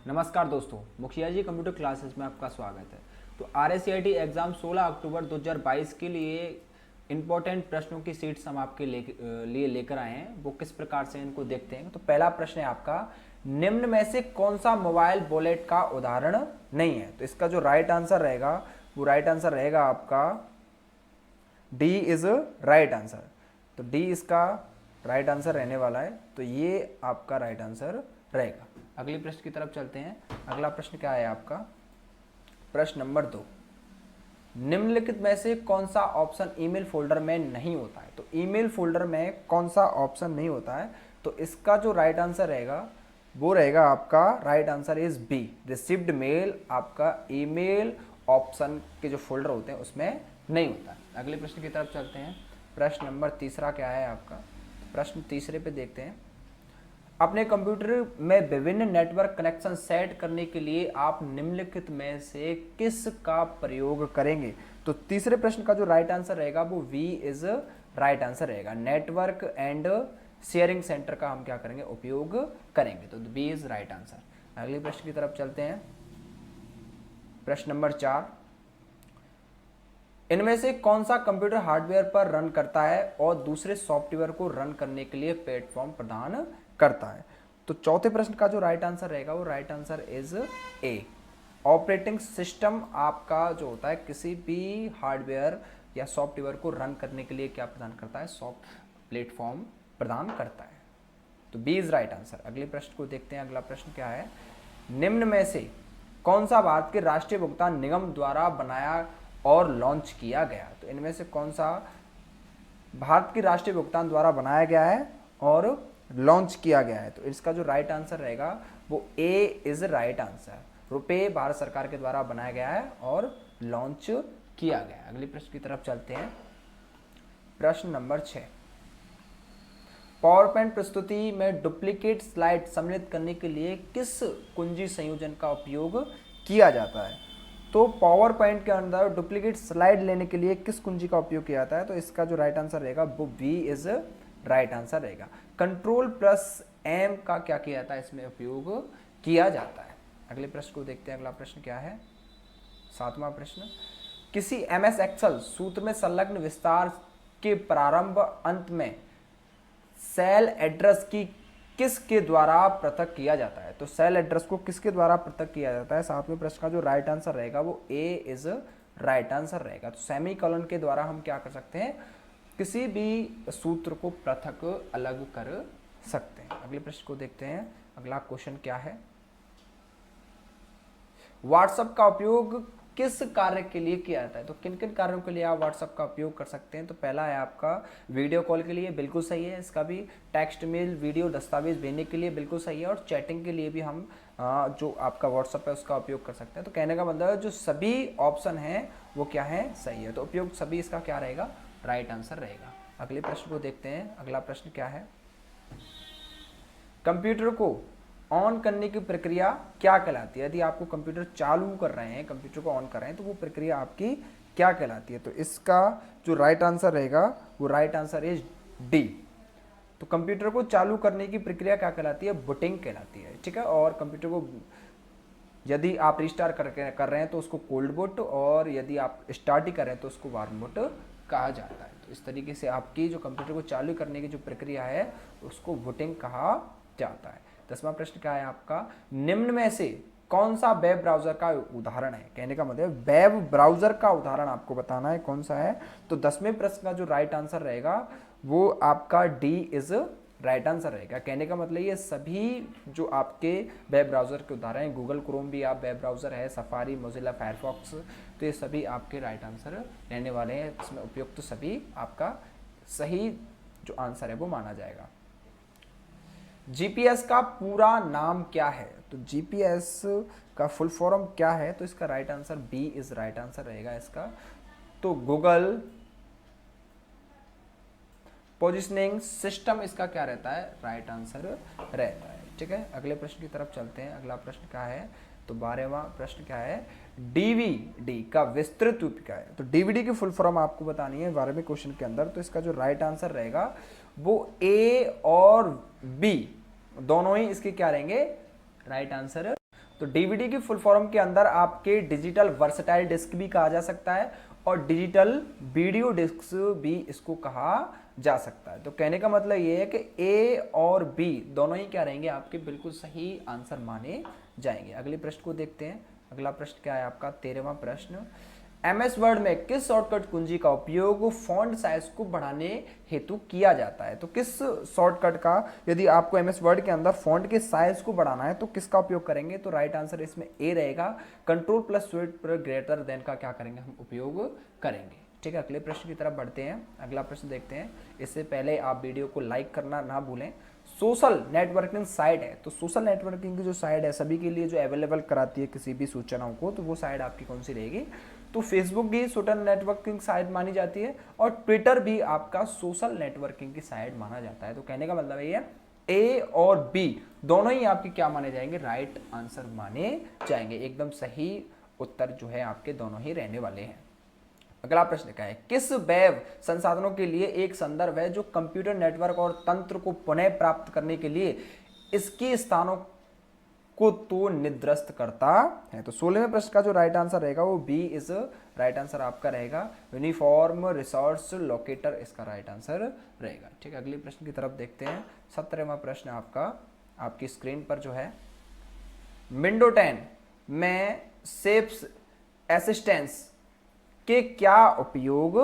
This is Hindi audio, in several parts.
नमस्कार दोस्तों, मुखिया जी कंप्यूटर क्लासेस में आपका स्वागत है। तो RSCIT एग्ज़ाम 16 अक्टूबर 2022 के लिए इम्पोर्टेंट प्रश्नों की सीट्स हम आपके लिए लेकर आए हैं। वो किस प्रकार से इनको देखते हैं। तो पहला प्रश्न है आपका, निम्न में से कौन सा मोबाइल वॉलेट का उदाहरण नहीं है। तो इसका जो राइट आंसर रहेगा वो राइट आंसर रहेगा आपका डी इज राइट आंसर। तो डी इसका राइट आंसर रहने वाला है। तो ये आपका राइट आंसर रहेगा। अगले प्रश्न की तरफ चलते हैं। अगला प्रश्न क्या है आपका, प्रश्न नंबर 2, निम्नलिखित में से कौन सा ऑप्शन ईमेल फोल्डर में नहीं होता है। तो ईमेल फोल्डर में कौन सा ऑप्शन नहीं होता है। तो इसका जो राइट आंसर रहेगा वो रहेगा आपका right answer is B, received mail आपका ईमेल ऑप्शन के जो फोल्डर होते हैं उसमें नहीं होता है। अगले प्रश्न की तरफ चलते हैं। प्रश्न नंबर तीसरा क्या है आपका, प्रश्न तीसरे पे देखते हैं। अपने कंप्यूटर में विभिन्न नेटवर्क कनेक्शन सेट करने के लिए आप निम्नलिखित में से किस का प्रयोग करेंगे। तो तीसरे प्रश्न का जो राइट आंसर रहेगा वो वी इज राइट आंसर रहेगा। नेटवर्क एंड शेयरिंग सेंटर का हम क्या करेंगे, उपयोग करेंगे। तो बी इज राइट आंसर। अगले प्रश्न की तरफ चलते हैं। प्रश्न नंबर 4, इनमें से कौन सा कंप्यूटर हार्डवेयर पर रन करता है और दूसरे सॉफ्टवेयर को रन करने के लिए प्लेटफॉर्म प्रदान करता है। तो चौथे प्रश्न का जो राइट आंसर रहेगा वो right answer is a. Operating system आपका जो होता है किसी भी हार्डवेयर या सॉफ्टवेयर को रन करने के लिए क्या प्रदान करता है, सॉफ्ट प्लेटफॉर्म प्रदान करता है। तो बी इज राइट आंसर। अगले प्रश्न को देखते हैं। अगला प्रश्न क्या है, निम्न में से कौन सा भारत के राष्ट्रीय भुगतान निगम द्वारा बनाया और लॉन्च किया गया। तो इनमें से कौन सा भारत के राष्ट्रीय भुगतान द्वारा बनाया गया है और लॉन्च किया गया है। तो इसका जो राइट आंसर रहेगा वो ए इज राइट आंसर। रुपए भारत सरकार के द्वारा बनाया गया है और लॉन्च किया गया है। अगले प्रश्न की तरफ चलते हैं। प्रश्न नंबर 6, पावर पॉइंट प्रस्तुति में डुप्लीकेट स्लाइड सम्मिलित करने के लिए किस कुंजी संयोजन का उपयोग किया जाता है। तो पावर पॉइंट के अंदर डुप्लीकेट स्लाइड लेने के लिए किस कुंजी का उपयोग किया जाता है। तो इसका जो राइट आंसर रहेगा वो बी इज राइट आंसर रहेगा। कंट्रोल प्लस एम का क्या किया जाता है, इसमें उपयोग किया जाता है। अगले प्रश्न को देखते हैं। अगला प्रश्न क्या है, 7वां प्रश्न, किसी MS एक्सेल सूत्र में संलग्न विस्तार के प्रारंभ अंत में सेल एड्रेस की किसके द्वारा पृथक किया जाता है। तो सेल एड्रेस को किसके द्वारा पृथक किया जाता है। 7वें प्रश्न का जो राइट आंसर रहेगा वो ए इज राइट आंसर रहेगा। तो सेमीकोलन के द्वारा हम क्या कर सकते हैं, किसी भी सूत्र को पृथक अलग कर सकते हैं। अगले प्रश्न को देखते हैं। अगला क्वेश्चन क्या है, व्हाट्सएप का उपयोग किस कार्य के लिए किया जाता है। तो किन किन कार्यों के लिए आप व्हाट्सएप का उपयोग कर सकते हैं। तो पहला है आपका वीडियो कॉल के लिए, बिल्कुल सही है। इसका भी टेक्स्ट मेल वीडियो दस्तावेज भेजने के लिए बिल्कुल सही है। और चैटिंग के लिए भी हम जो आपका व्हाट्सएप है उसका उपयोग कर सकते हैं। तो कहने का मतलब है जो सभी ऑप्शन हैं वो क्या है, सही है। तो उपयोग सभी इसका क्या रहेगा, राइट आंसर रहेगा। अगले प्रश्न को देखते हैं। अगला प्रश्न क्या है, कंप्यूटर को ऑन करने की प्रक्रिया क्या कहलाती है। यदि आपको कंप्यूटर चालू कर रहे हैं, कंप्यूटर को ऑन कर रहे हैं, तो वो प्रक्रिया आपकी क्या कहलाती है। तो इसका जो राइट आंसर रहेगा वो राइट आंसर इज डी। तो कंप्यूटर को चालू करने की प्रक्रिया क्या कहलाती है, बूटिंग कहलाती है, ठीक है। और कंप्यूटर को यदि आप रिस्टार्ट कर रहे हैं तो उसको कोल्ड बूट, और यदि आप स्टार्ट ही कर रहे हैं तो उसको वार्म बूट कहा जाता है। तो इस तरीके से आपकी जो कंप्यूटर को चालू करने की जो प्रक्रिया है उसको बूटिंग कहा जाता है। 10वां प्रश्न क्या है आपका, निम्न में से कौन सा वेब ब्राउजर का उदाहरण है। कहने का मतलब वेब ब्राउजर का उदाहरण आपको बताना है कौन सा है। तो 10वें प्रश्न का जो राइट आंसर रहेगा वो आपका डी इज राइट आंसर रहेगा। कहने का मतलब ये सभी जो आपके वेब ब्राउजर के उदाहरण हैं, गूगल क्रोम भी आप वेब ब्राउजर है, सफारी, मोजिला फायरफॉक्स, तो ये सभी आपके राइट आंसर रहने वाले हैं। इसमें उपयुक्त तो सभी आपका सही जो आंसर है वो माना जाएगा। जीपीएस का पूरा नाम क्या है। तो जीपीएस का फुल फॉर्म क्या है। तो इसका right answer B is right answer रहेगा इसका। तो गूगल पोजिशनिंग सिस्टम इसका क्या रहता है, राइट आंसर रहता है, ठीक है। अगले प्रश्न की तरफ चलते हैं। अगला प्रश्न क्या है, तो 12वां प्रश्न क्या है, डीवीडी का विस्तृत रूप क्या है। तो डीवीडी की फुल फॉर्म आपको बतानी है 12वें क्वेश्चन के अंदर। तो इसका जो राइट आंसर रहेगा वो ए और बी दोनों ही इसके क्या रहेंगे, राइट आंसर। तो डीवीडी की फुल फॉर्म के अंदर आपके डिजिटल वर्सटाइल डिस्क भी कहा जा सकता है और डिजिटल वीडियो डिस्क भी इसको कहा जा सकता है। तो कहने का मतलब ये है कि ए और बी दोनों ही क्या रहेंगे, आपके बिल्कुल सही आंसर माने जाएंगे। अगले प्रश्न को देखते हैं। अगला प्रश्न क्या है आपका 13वां प्रश्न, एमएस वर्ड में किस शॉर्टकट कुंजी का उपयोग फॉन्ट साइज को बढ़ाने हेतु किया जाता है? तो किस शॉर्टकट का, यदि आपको एमएस वर्ड के अंदर फॉन्ट के साइज को बढ़ाना है तो किसका उपयोग करेंगे? तो राइट आंसर इसमें ए रहेगा, कंट्रोल प्लस स्विच पर ग्रेटर देन का क्या करेंगे, हम उपयोग करेंगे। ठीक है, अगले प्रश्न की तरफ बढ़ते हैं। अगला प्रश्न देखते हैं। इससे पहले आप वीडियो को लाइक करना ना भूलें। सोशल नेटवर्किंग साइट है, तो सोशल नेटवर्किंग की जो साइट है सभी के लिए जो अवेलेबल कराती है किसी भी सूचनाओं को, तो वो साइट आपकी कौन सी रहेगी? तो फेसबुक भी सोशल नेटवर्किंग साइट मानी जाती है और ट्विटर भी आपका सोशल नेटवर्किंग की साइट माना जाता है। तो कहने का मतलब ये है ए और बी दोनों ही आपके क्या माने जाएंगे, राइट आंसर माने जाएंगे। एकदम सही उत्तर जो है आपके दोनों ही रहने वाले हैं। अगला प्रश्न क्या है, किस वेब संसाधनों के लिए एक संदर्भ है जो कंप्यूटर नेटवर्क और तंत्र को पुनः प्राप्त करने के लिए इसके स्थानों को तो निर्दिष्ट करता है? तो 16वें प्रश्न का जो राइट आंसर रहेगा वो बी इज राइट आंसर आपका रहेगा, यूनिफॉर्म रिसोर्स लोकेटर इसका राइट आंसर रहेगा। ठीक है, अगले प्रश्न की तरफ देखते हैं। 17वां प्रश्न आपका आपकी स्क्रीन पर जो है, विंडो 10 में सेफ्स असिस्टेंस के क्या उपयोग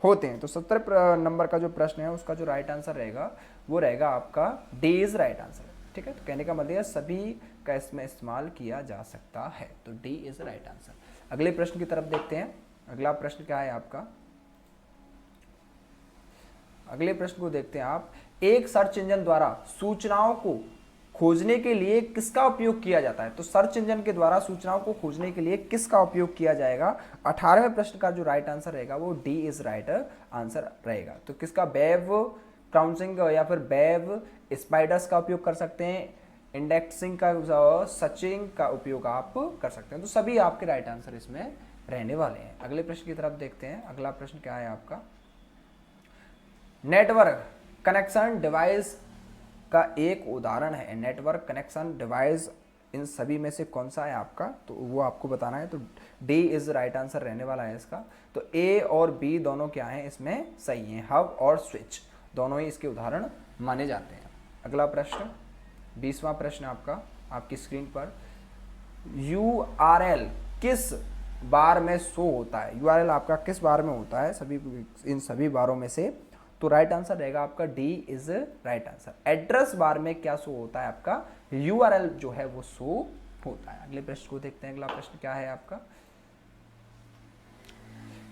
होते हैं? तो 17 नंबर का जो प्रश्न है उसका जो राइट आंसर रहेगा वो रहेगा आपका डी इज राइट आंसर। ठीक है, तो कहने का मतलब सभी का इसमें इस्तेमाल किया जा सकता है, तो डी इज राइट आंसर। अगले प्रश्न की तरफ देखते हैं। अगला प्रश्न क्या है आपका, अगले प्रश्न को देखते हैं आप, एक सर्च इंजन द्वारा सूचनाओं को खोजने के लिए किसका उपयोग किया जाता है? तो सर्च इंजन के द्वारा सूचनाओं को खोजने के लिए किसका उपयोग किया जाएगा? 18वें प्रश्न का जो राइट आंसर रहेगा वो डी इज राइट आंसर रहेगा। तो किसका, वेब क्राउंसिंग या फिर वेब स्पाइडर्स का उपयोग कर सकते हैं, इंडेक्सिंग का, सर्चिंग का उपयोग आप कर सकते हैं। तो सभी आपके राइट आंसर इसमें रहने वाले हैं। अगले प्रश्न की तरफ देखते हैं। अगला प्रश्न क्या है आपका, नेटवर्क कनेक्शन डिवाइस का एक उदाहरण है, नेटवर्क कनेक्शन डिवाइस इन सभी में से कौन सा है आपका? तो वो आपको बताना है। तो डी इज राइट आंसर रहने वाला है इसका। तो ए और बी दोनों क्या हैं इसमें सही हैं, हब और स्विच दोनों ही इसके उदाहरण माने जाते हैं। अगला प्रश्न 20वां प्रश्न आपका आपकी स्क्रीन पर, URL किस बार में शो होता है? URL आपका किस बार में होता है सभी इन सभी बारों में से? तो राइट आंसर रहेगा आपका D is right answer. Address bar में क्या शो होता है आपका? URL जो है वो शो होता है। अगले प्रश्न को देखते हैं। अगला प्रश्न क्या है आपका,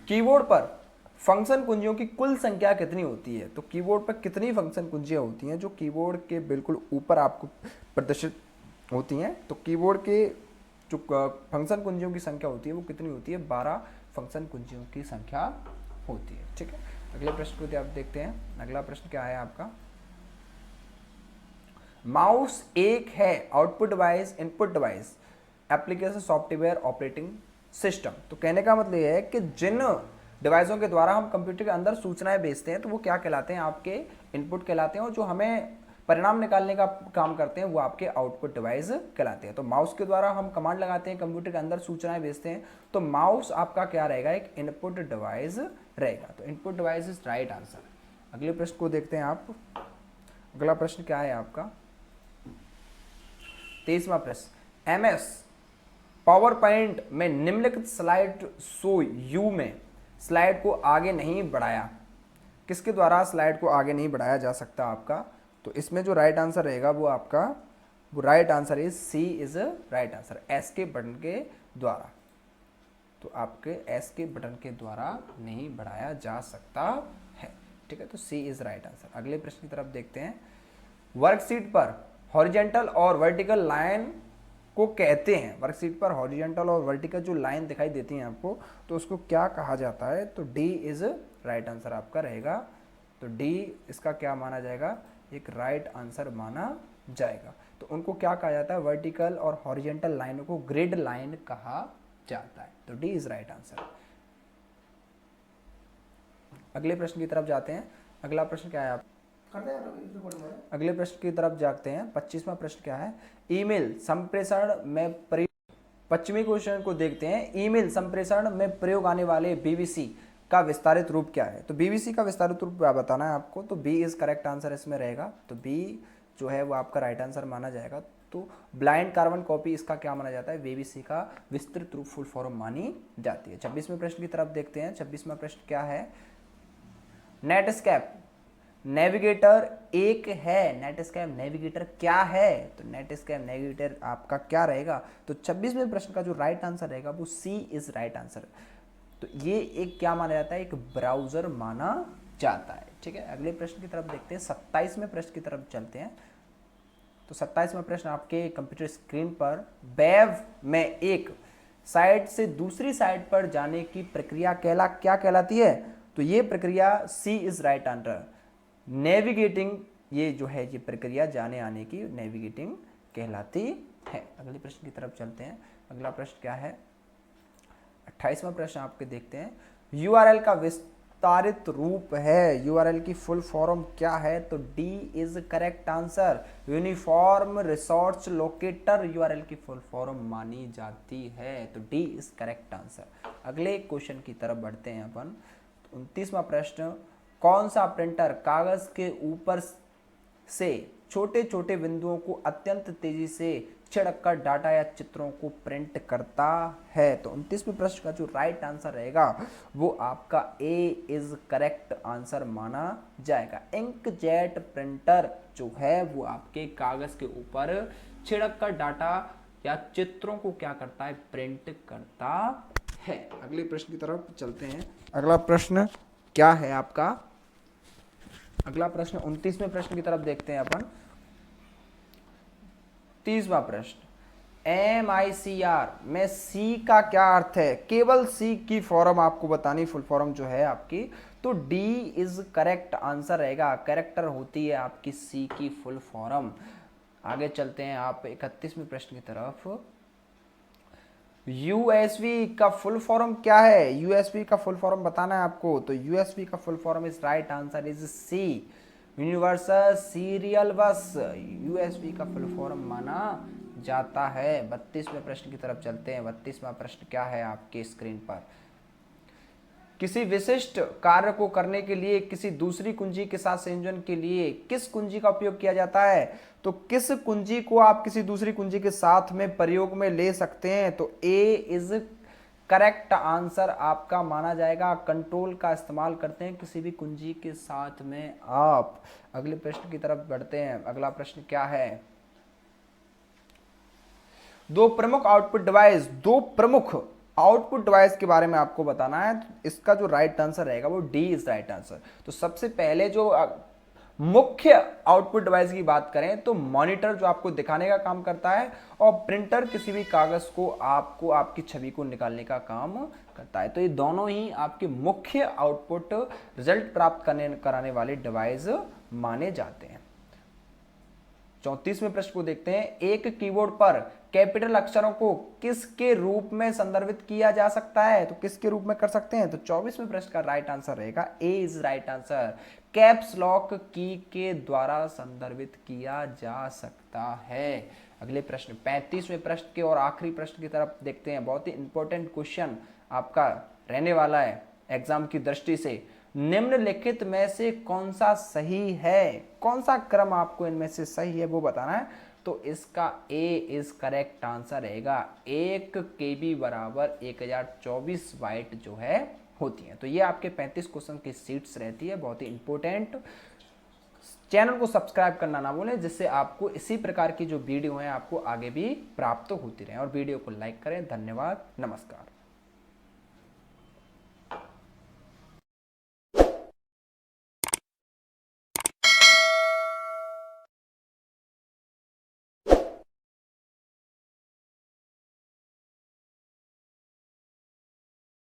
कीबोर्ड पर फंक्शन कुंजियों की कुल संख्या कितनी होती है? तो कीबोर्ड पर कितनी फंक्शन कुंजियां होती हैं जो कीबोर्ड के बिल्कुल ऊपर आपको प्रदर्शित होती हैं? तो कीबोर्ड के जो फंक्शन कुंजियों की संख्या होती है वो कितनी होती है? 12 फंक्शन कुंजियों की संख्या होती है। ठीक है, अगले प्रश्न को आप देखते हैं। अगला प्रश्न क्या है आपका, माउस एक है output device, input device, application, software, operating system. तो कहने का मतलब यह है कि जिन डिवाइसों के द्वारा हम कंप्यूटर के अंदर सूचनाएं भेजते हैं तो वो क्या कहलाते हैं? आपके इनपुट कहलाते हैं, और जो हमें परिणाम निकालने का काम करते हैं वो आपके आउटपुट डिवाइस कहलाते हैं। तो माउस के द्वारा हम कमांड लगाते हैं, कंप्यूटर के अंदर सूचनाएं भेजते हैं, तो माउस आपका क्या रहेगा? एक इनपुट डिवाइस रहेगा। तो input device is right answer. अगले प्रश्न को देखते हैं आप। अगला प्रश्न क्या है आपका 23वां प्रश्न, MS पावर पॉइंट में निम्नलिखित स्लाइड शो यू में स्लाइड को आगे नहीं बढ़ाया, किसके द्वारा स्लाइड को आगे नहीं बढ़ाया जा सकता आपका? तो इसमें जो राइट आंसर रहेगा वो आपका वो right answer is C is right answer, S के बटन के द्वारा। तो आपके एस के बटन के द्वारा नहीं बढ़ाया जा सकता है। ठीक है, तो सी इज राइट आंसर। अगले प्रश्न की तरफ देखते हैं। वर्कशीट पर हॉरिजेंटल और वर्टिकल लाइन को कहते हैं, वर्कशीट पर हॉरिजेंटल और वर्टिकल जो लाइन दिखाई देती हैं आपको, तो उसको क्या कहा जाता है? तो डी इज राइट आंसर आपका रहेगा। तो डी इसका क्या माना जाएगा? एक राइट आंसर माना जाएगा। तो उनको क्या कहा जाता है? वर्टिकल और हॉरिजेंटल लाइनों को ग्रिड लाइन कहा जाता है। तो डी इज राइट आंसर। अगले प्रश्न की तरफ जाते हैं। अगला प्रश्न क्या है आप, अगले प्रश्न की तरफ जाते हैं। 25वां प्रश्न क्या है? ईमेल संप्रेषण में प्रयोग, 25वें क्वेश्चन को देखते हैं। ईमेल संप्रेषण में प्रयोग आने वाले बीबीसी का विस्तारित रूप क्या है? तो बीबीसी का विस्तारित रूप बताना है आपको, तो बी इज करेक्ट आंसर इसमें रहेगा। तो बी जो है वो आपका राइट आंसर माना जाएगा। तो ब्लाइंड कार्बन कॉपी इसका क्या माना जाता है? बीबीसी का विस्तृत रूप फुल फॉर्म मानी जाती है। 26वें प्रश्न की तरफ देखते हैं। 26वां प्रश्न क्या है? नेटस्केप नेविगेटर एक है। नेटस्केप नेविगेटर क्या है? तो नेटस्केप नेविगेटर आपका क्या रहेगा? तो 26वें प्रश्न का जो राइट आंसर रहेगा वो सी इज राइट आंसर। तो ये एक क्या माना जाता है? एक ब्राउजर माना जाता है। ठीक है, अगले प्रश्न की तरफ देखते हैं। 27वें प्रश्न की तरफ चलते हैं। तो 27वां प्रश्न आपके कंप्यूटर स्क्रीन पर, वेब में एक साइट से दूसरी साइट पर जाने की प्रक्रिया क्या कहलाती है? तो ये प्रक्रिया सी इज राइट आंसर, नेविगेटिंग। ये जो है ये प्रक्रिया जाने आने की नेविगेटिंग कहलाती है। अगले प्रश्न की तरफ चलते हैं। अगला प्रश्न क्या है? 28वां प्रश्न आपके देखते हैं। यूआरएल का विस्तारित रूप है, यूआरएल की फुल फॉर्म क्या है? तो D is correct answer, uniform resource locator URL की फुल फॉर्म मानी जाती है। तो डी इज करेक्ट आंसर। अगले क्वेश्चन की तरफ बढ़ते हैं अपन। 29वां प्रश्न, कौन सा प्रिंटर कागज के ऊपर से छोटे छोटे बिंदुओं को अत्यंत तेजी से छिड़ककर डाटा या चित्रों को प्रिंट करता है? तो 29वें प्रश्न का जो राइट आंसर रहेगा वो आपका ए इज करेक्ट आंसर माना जाएगा। इंकजेट प्रिंटर जो है वो आपके कागज के ऊपर छिड़ककर डाटा या चित्रों को क्या करता है? प्रिंट करता है। अगले प्रश्न की तरफ चलते हैं। अगला प्रश्न क्या है आपका? अगला प्रश्न 29वें प्रश्न की तरफ देखते हैं अपन। 30वां प्रश्न, MICR में सी का क्या अर्थ है? केवल सी की फॉर्म आपको बतानी, फुल फॉर्म जो है आपकी। तो डी इज करेक्ट आंसर रहेगा। कैरेक्टर होती है आपकी सी की फुल फॉर्म। आगे चलते हैं आप 31वें प्रश्न की तरफ। यूएसबी का फुल फॉर्म क्या है? यूएसबी का फुल फॉर्म बताना है आपको। तो यूएसबी का full form is right answer is C, universal serial bus USB का फुल फॉर्म माना जाता है। 32वें प्रश्न की तरफ चलते हैं। 32वां प्रश्न क्या है आपके स्क्रीन पर? किसी विशिष्ट कार्य को करने के लिए किसी दूसरी कुंजी के साथ संयोजन के लिए किस कुंजी का उपयोग किया जाता है? तो किस कुंजी को आप किसी दूसरी कुंजी के साथ में प्रयोग में ले सकते हैं? तो ए इज करेक्ट आंसर आपका माना जाएगा। कंट्रोल का इस्तेमाल करते हैं किसी भी कुंजी के साथ में आप। अगले प्रश्न की तरफ बढ़ते हैं। अगला प्रश्न क्या है? दो प्रमुख आउटपुट डिवाइस के बारे में आपको बताना है। इसका जो राइट आंसर रहेगा वो डी इज राइट आंसर। तो सबसे पहले जो मुख्य आउटपुट डिवाइस की बात करें तो मॉनिटर जो आपको दिखाने का काम करता है, और प्रिंटर किसी भी कागज को आपको आपकी छवि को निकालने का काम करता है। तो ये दोनों ही आपके मुख्य आउटपुट रिजल्ट प्राप्त कराने वाले डिवाइस माने जाते हैं। 34वें प्रश्न को देखते हैं। एक कीबोर्ड पर कैपिटल अक्षरों को किसके रूप में संदर्भित किया जा सकता है? तो किसके रूप में कर सकते हैं? तो 24वें प्रश्न का राइट आंसर रहेगा A is right answer, caps lock key के द्वारा संदर्भित किया जा सकता है। अगले प्रश्न 35वें प्रश्न के और आखिरी प्रश्न की तरफ देखते हैं। बहुत ही इंपॉर्टेंट क्वेश्चन आपका रहने वाला है एग्जाम की दृष्टि से। निम्नलिखित में से कौन सा सही है? कौन सा क्रम आपको इनमें से सही है वो बताना है। तो इसका ए इज करेक्ट आंसर रहेगा। 1 KB बराबर 1024 बाइट जो है होती है। तो ये आपके 35 क्वेश्चन की सीट्स रहती है, बहुत ही इंपॉर्टेंट। चैनल को सब्सक्राइब करना ना भूलें, जिससे आपको इसी प्रकार की जो वीडियो है आपको आगे भी प्राप्त होती रहे। और वीडियो को लाइक करें। धन्यवाद, नमस्कार।